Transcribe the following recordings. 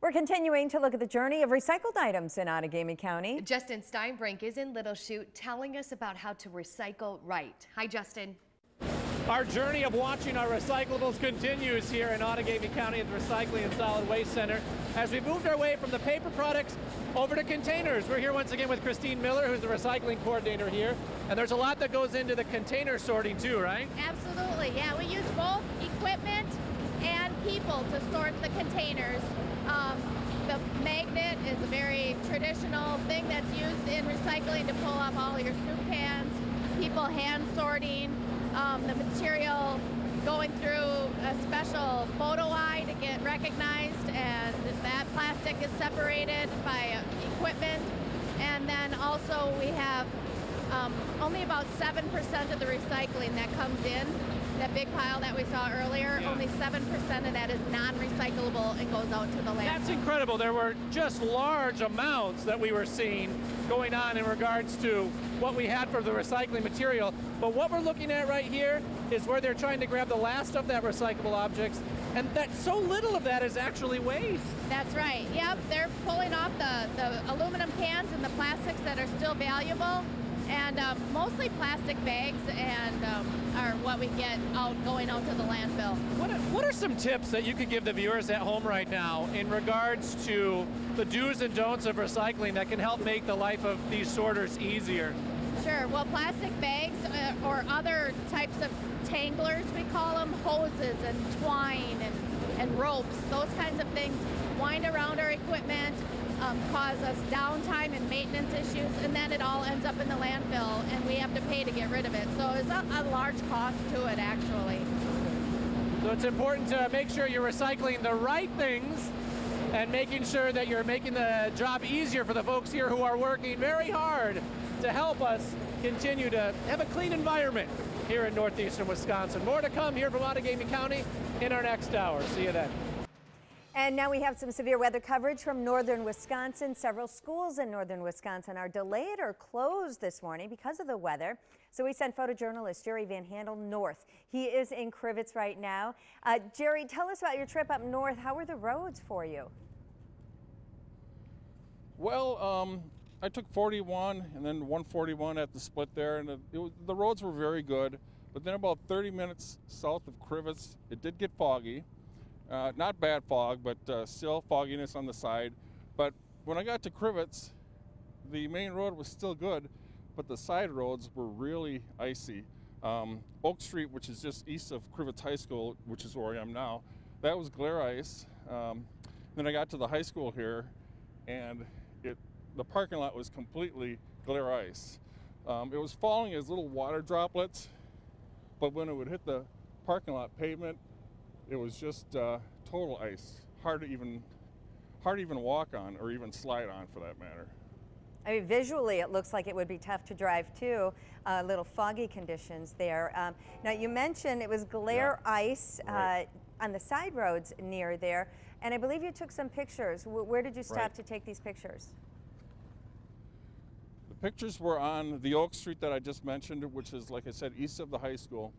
We're continuing to look at the journey of recycled items in Outagamie County. Justin Steinbrink is in Little Chute telling us about how to recycle right. Hi, Justin. Our journey of watching our recyclables continues here in Outagamie County at the Recycling and Solid Waste Center as we moved our way from the paper products over to containers. We're here once again with Christine Miller, who's the recycling coordinator here. And there's a lot that goes into the container sorting too, right? Absolutely, yeah. We use both equipment and people to sort the containers. The magnet is a very traditional thing that's used in recycling to pull up all your soup cans, people hand sorting, the material going through a special photo eye to get recognized, and that plastic is separated by equipment. And then also we have only about 7% of the recycling that comes in. That big pile that we saw earlier, yeah. Only 7% of that is non-recyclable and goes out to the landfill. That's incredible. There were just large amounts that we were seeing going on in regards to what we had for the recycling material. But what we're looking at right here is where they're trying to grab the last of that recyclable objects, and that so little of that is actually waste. That's right. Yep, they're pulling off the aluminum cans and the plastics that are still valuable. And mostly plastic bags and are what we get going out to the landfill. What are some tips that you could give the viewers at home right now in regards to the do's and don'ts of recycling that can help make the life of these sorters easier? Sure. Well, plastic bags or other types of tanglers, we call them, hoses and twine and ropes, those kinds of things wind around our equipment, cause us downtime and maintenance issues, and then it all ends up in the landfill and we have to pay to get rid of it. So it's a large cost to it, actually. So it's important to make sure you're recycling the right things and making sure that you're making the job easier for the folks here who are working very hard to help us continue to have a clean environment here in northeastern Wisconsin. More to come here from Outagamie County in our next hour. See you then. And now we have some severe weather coverage from northern Wisconsin. Several schools in northern Wisconsin are delayed or closed this morning because of the weather. So we sent photojournalist Jerry Van Handel north. He is in Crivets right now. Jerry, tell us about your trip up north. How were the roads for you? Well, I took 41 and then 141 at the split there, and the roads were very good. But then about 30 minutes south of Crivets, it did get foggy. Not bad fog, but still fogginess on the side. But when I got to Crivets, the main road was still good, but the side roads were really icy. Oak Street, which is just east of Crivets High School, which is where I am now, that was glare ice. Then I got to the high school here, and the parking lot was completely glare ice. It was falling as little water droplets, but when it would hit the parking lot pavement, it was just total ice, hard to even walk on or even slide on for that matter. I mean, visually it looks like it would be tough to drive too. Little foggy conditions there. Now you mentioned it was glare ice right. On the side roads near there, and I believe you took some pictures. Where did you stop right. to take these pictures? The pictures were on the Oak Street that I just mentioned, which is, like I said, east of the high school.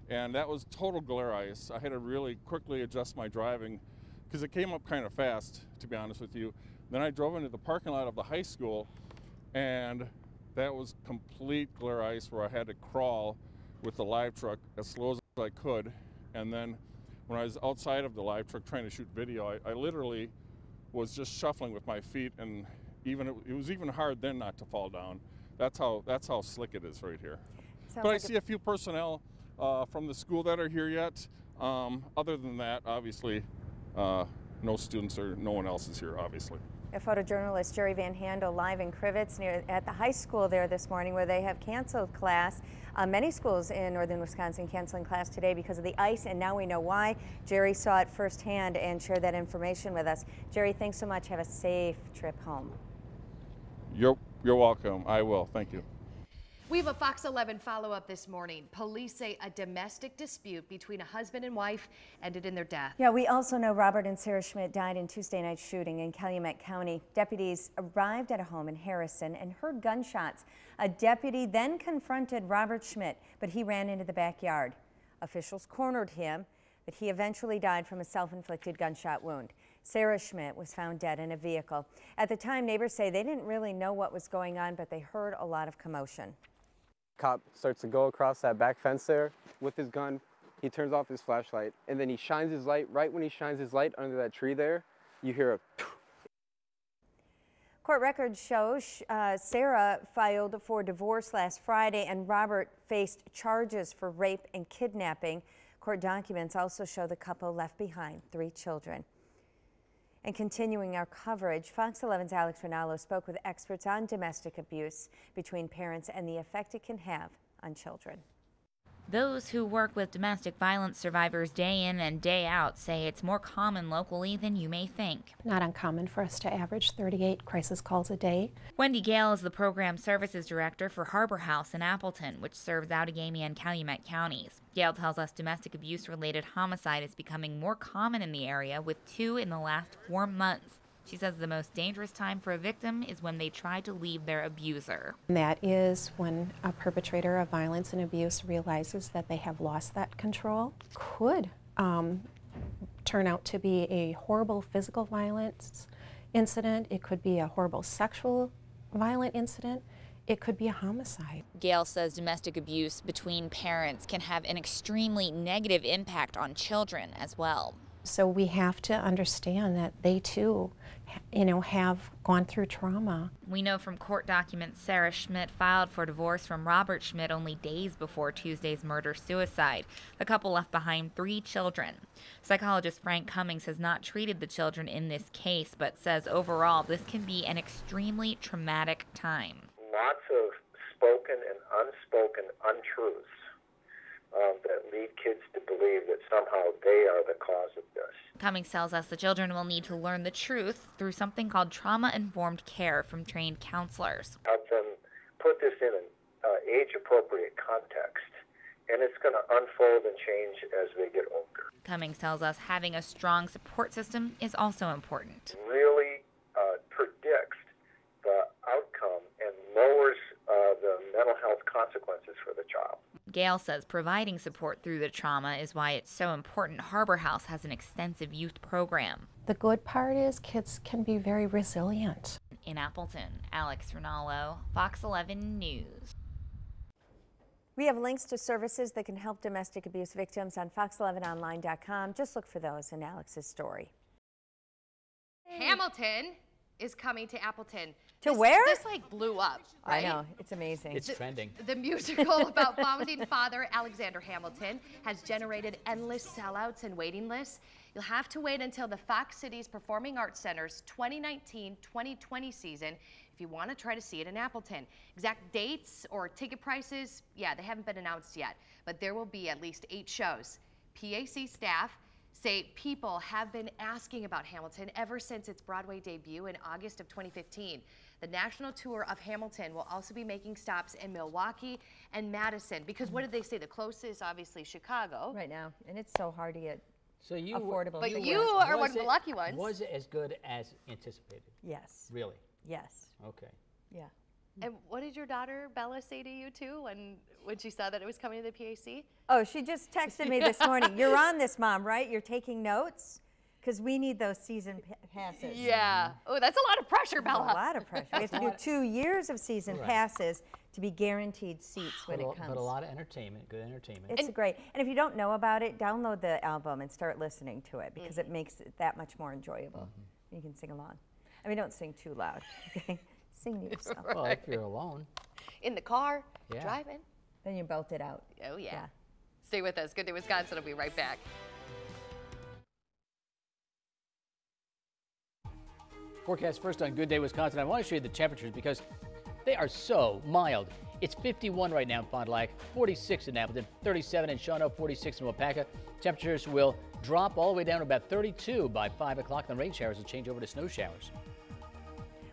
And that was total glare ice. I had to really quickly adjust my driving because it came up kind of fast, to be honest with you. Then I drove into the parking lot of the high school, and that was complete glare ice where I had to crawl with the live truck as slow as I could. And then when I was outside of the live truck trying to shoot video, I literally was just shuffling with my feet, and it was even hard then not to fall down. That's how slick it is right here. But like I see a few personnel from the school that are here yet. Other than that, obviously, no students or no one else is here, obviously. A photojournalist Jerry Van Handel live in Crivets at the high school there this morning, where they have canceled class. Many schools in northern Wisconsin canceling class today because of the ice, and now we know why. Jerry saw it firsthand and shared that information with us. Jerry, thanks so much. Have a safe trip home. You're welcome. I will. Thank you. We have a Fox 11 follow-up this morning. Police say a domestic dispute between a husband and wife ended in their death. Yeah, we also know Robert and Sarah Schmidt died in Tuesday night's shooting in Calumet County. Deputies arrived at a home in Harrison and heard gunshots. A deputy then confronted Robert Schmidt, but he ran into the backyard. Officials cornered him, but he eventually died from a self-inflicted gunshot wound. Sarah Schmidt was found dead in a vehicle. At the time, neighbors say they didn't really know what was going on, but they heard a lot of commotion. Cop starts to go across that back fence there with his gun. He turns off his flashlight, and then he shines his light. Right when he shines his light under that tree there, you hear a Court records show Sarah filed for divorce last Friday, and Robert faced charges for rape and kidnapping. Court documents also show the couple left behind 3 children. And continuing our coverage, Fox 11's Alex Rinaldo spoke with experts on domestic abuse between parents and the effect it can have on children. Those who work with domestic violence survivors day in and day out say it's more common locally than you may think. Not uncommon for us to average 38 crisis calls a day. Wendy Gale is the program services director for Harbor House in Appleton, which serves Outagamie and Calumet counties. Gale tells us domestic abuse-related homicide is becoming more common in the area, with 2 in the last 4 months. She says the most dangerous time for a victim is when they try to leave their abuser. And that is when a perpetrator of violence and abuse realizes that they have lost that control. Could turn out to be a horrible physical violence incident. It could be a horrible sexual violent incident. It could be a homicide. Gale says domestic abuse between parents can have an extremely negative impact on children as well. So we have to understand that they too, have gone through trauma. We know from court documents Sarah Schmidt filed for divorce from Robert Schmidt only days before Tuesday's murder-suicide. The couple left behind 3 children. Psychologist Frank Cummings has not treated the children in this case, but says overall this can be an extremely traumatic time. Lots of spoken and unspoken untruths that lead kids to believe that somehow they are the cause of this. Cummings tells us the children will need to learn the truth through something called trauma-informed care from trained counselors. Help them put this in an age-appropriate context, and it's going to unfold and change as they get older. Cummings tells us having a strong support system is also important. Really predicts the outcome and lowers the mental health consequences for the child. Gale says providing support through the trauma is why it's so important Harbor House has an extensive youth program. The good part is kids can be very resilient. In Appleton, Alex Rinaldo, Fox 11 News. We have links to services that can help domestic abuse victims on fox11online.com. Just look for those in Alex's story. Hamilton is coming to Appleton. Where? This blew up, right? I know, it's amazing. It's trending. The musical about founding father Alexander Hamilton has generated endless sellouts and waiting lists. You'll have to wait until the Fox Cities Performing Arts Center's 2019-2020 season if you want to try to see it in Appleton. Exact dates or ticket prices, they haven't been announced yet, but there will be at least 8 shows. PAC staff say people have been asking about Hamilton ever since its Broadway debut in August of 2015. The national tour of Hamilton will also be making stops in Milwaukee and Madison, because what did they say? The closest, obviously, Chicago. Right now, and it's so hard to get affordable. But you are one of the lucky ones. Was it as good as anticipated? Yes. Really? Yes. Okay. Yeah. And what did your daughter Bella say to you too when she saw that it was coming to the PAC? Oh, she just texted me this morning. You're on this, Mom, right? You're taking notes? Because we need those season passes. Yeah. Oh, that's a lot of pressure, Bella. A lot of pressure. We have to do 2 years of season passes to be guaranteed seats when it comes. But a lot of entertainment, good entertainment. It's great. And if you don't know about it, download the album and start listening to it, because it makes it that much more enjoyable. You can sing along. I mean, don't sing too loud, okay? Sing to yourself. Well, if you're alone. In the car, driving. Then you belt it out. Oh, yeah. Stay with us. Good Day Wisconsin will be right back. Forecast first on Good Day Wisconsin. I want to show you the temperatures because they are so mild. It's 51 right now in Fond du Lac, 46 in Appleton, 37 in Shawano, 46 in Wapaka. Temperatures will drop all the way down to about 32 by 5 o'clock. The rain showers will change over to snow showers.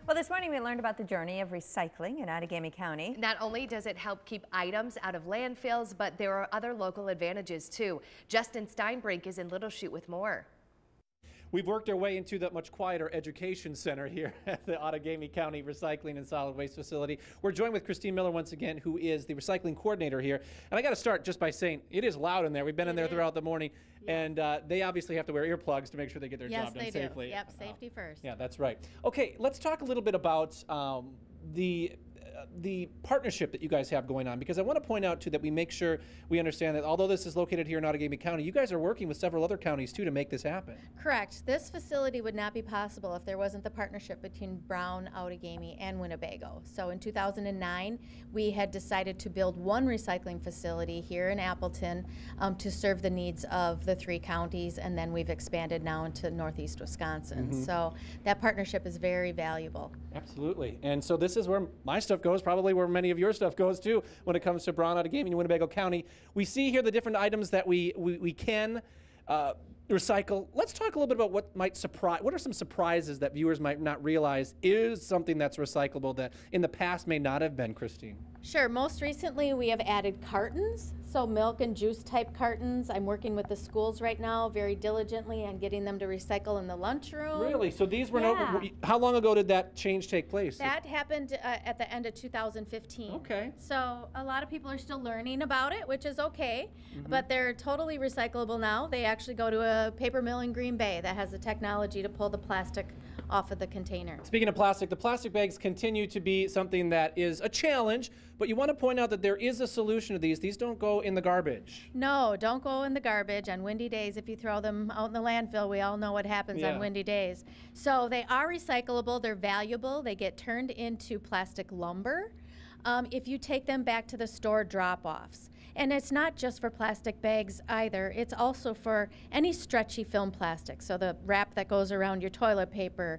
Well, this morning we learned about the journey of recycling in Outagamie County. Not only does it help keep items out of landfills, but there are other local advantages too. Justin Steinbrink is in Little Chute with more. We've worked our way into the much quieter education center here at the Outagamie County Recycling and Solid Waste Facility. We're joined with Christine Miller once again, who is the recycling coordinator here. And I got to start just by saying it is loud in there. We've been in there throughout the morning, and they obviously have to wear earplugs to make sure they get their job done safely. Yes, they do. Yep, safety first. Yeah, that's right. Okay, let's talk a little bit about the partnership that you guys have going on, because I want to point out too that we make sure we understand that although this is located here in Outagamie County, you guys are working with several other counties too to make this happen. Correct. This facility would not be possible if there wasn't the partnership between Brown, Outagamie, and Winnebago. So in 2009, we had decided to build one recycling facility here in Appleton to serve the needs of the 3 counties, and then we've expanded now into northeast Wisconsin. So that partnership is very valuable. Absolutely. And so this is where my stuff goes, probably where many of your stuff goes too when it comes to Brown, Outagamie, and Winnebago County. We see here the different items that we can recycle. Let's talk a little bit about what might surprise. What are some surprises that viewers might not realize is something that's recyclable that in the past may not have been, Christine? Sure. Most recently, we have added cartons, so milk and juice type cartons. I'm working with the schools right now very diligently on getting them to recycle in the lunchroom. Really? So these were no. How long ago did that change take place? That happened at the end of 2015. Okay. So a lot of people are still learning about it, which is okay, but they're totally recyclable now. They actually go to a paper mill in Green Bay that has the technology to pull the plastic off of the container. Speaking of plastic, the plastic bags continue to be something that is a challenge, but you want to point out that there is a solution to these. These don't go in the garbage. No, don't go in the garbage on windy days. If you throw them out in the landfill, we all know what happens on windy days. So they are recyclable, they're valuable, they get turned into plastic lumber if you take them back to the store drop-offs. And it's not just for plastic bags either, it's also for any stretchy film plastic. So the wrap that goes around your toilet paper,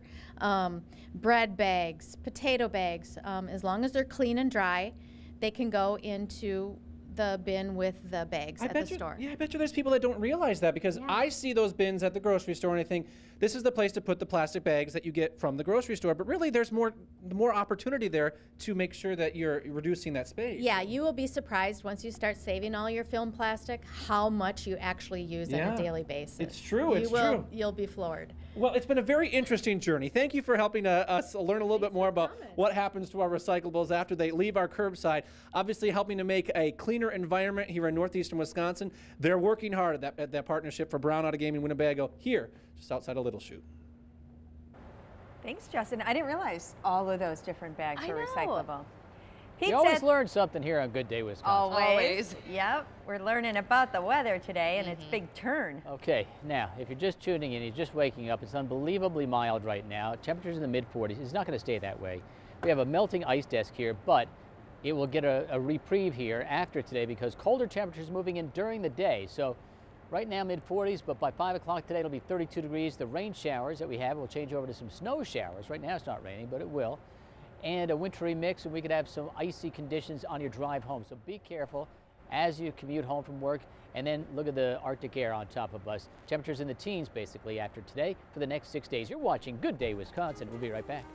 bread bags, potato bags, as long as they're clean and dry, they can go into the bin with the bags at the store. Yeah, I bet you there's people that don't realize that, because I see those bins at the grocery store and I think this is the place to put the plastic bags that you get from the grocery store, but really there's more opportunity there to make sure that you're reducing that space. Yeah, you will be surprised once you start saving all your film plastic how much you actually use on a daily basis. It's true, You'll be floored. Well, it's been a very interesting journey. Thank you for helping us learn a little bit more about what happens to our recyclables after they leave our curbside. Obviously helping to make a cleaner environment here in northeastern Wisconsin. They're working hard at that partnership for Brown, Outagamie, and Winnebago here just outside of Little Chute. Thanks, Justin. I didn't realize all of those different bags are recyclable. Pete You always learn something here on Good Day Wisconsin. Always. Yep. We're learning about the weather today and its big turn. Okay, now, if you're just tuning in, you're just waking up, it's unbelievably mild right now. Temperatures in the mid-40s. It's not going to stay that way. We have a melting ice desk here, but it will get a reprieve here after today because colder temperatures moving in during the day. So right now mid-40s, but by 5 o'clock today it'll be 32 degrees. The rain showers that we have will change over to some snow showers. Right now it's not raining, but it will. And a wintry mix, and we could have some icy conditions on your drive home. So be careful as you commute home from work. And then look at the Arctic air on top of us. Temperatures in the teens basically after today for the next 6 days. You're watching Good Day Wisconsin. We'll be right back.